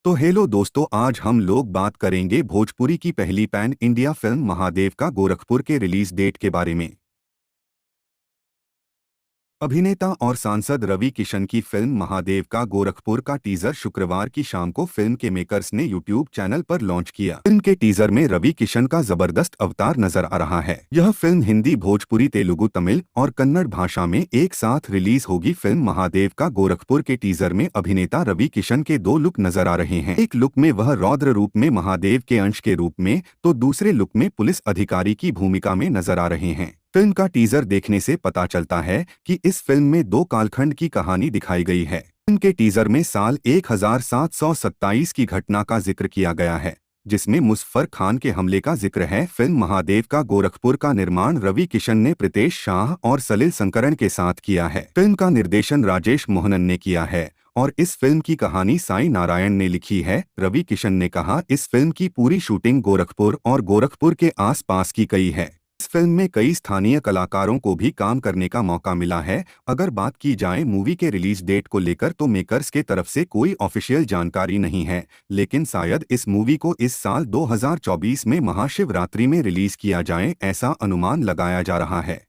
तो हेलो दोस्तों, आज हम लोग बात करेंगे भोजपुरी की पहली पैन इंडिया फिल्म महादेव का गोरखपुर के रिलीज डेट के बारे में। अभिनेता और सांसद रवि किशन की फिल्म महादेव का गोरखपुर का टीजर शुक्रवार की शाम को फिल्म के मेकर्स ने यूट्यूब चैनल पर लॉन्च किया। फिल्म के टीजर में रवि किशन का जबरदस्त अवतार नजर आ रहा है। यह फिल्म हिंदी, भोजपुरी, तेलुगु, तमिल और कन्नड़ भाषा में एक साथ रिलीज होगी। फिल्म महादेव का गोरखपुर के टीजर में अभिनेता रवि किशन के दो लुक नजर आ रहे हैं। एक लुक में वह रौद्र रूप में महादेव के अंश के रूप में, तो दूसरे लुक में पुलिस अधिकारी की भूमिका में नजर आ रहे हैं। फिल्म का टीजर देखने से पता चलता है कि इस फिल्म में दो कालखंड की कहानी दिखाई गई है। फिल्म के टीजर में साल 1727 की घटना का जिक्र किया गया है, जिसमें मुजफ्फर खान के हमले का जिक्र है। फिल्म महादेव का गोरखपुर का निर्माण रवि किशन ने प्रीतेश शाह और सलिल शंकरन के साथ किया है। फिल्म का निर्देशन राजेश मोहनन ने किया है और इस फिल्म की कहानी साई नारायण ने लिखी है। रवि किशन ने कहा, इस फिल्म की पूरी शूटिंग गोरखपुर और गोरखपुर के आसपास की गई है। इस फिल्म में कई स्थानीय कलाकारों को भी काम करने का मौका मिला है। अगर बात की जाए मूवी के रिलीज डेट को लेकर, तो मेकर्स के तरफ से कोई ऑफिशियल जानकारी नहीं है, लेकिन शायद इस मूवी को इस साल 2024 में महाशिवरात्रि में रिलीज किया जाए, ऐसा अनुमान लगाया जा रहा है।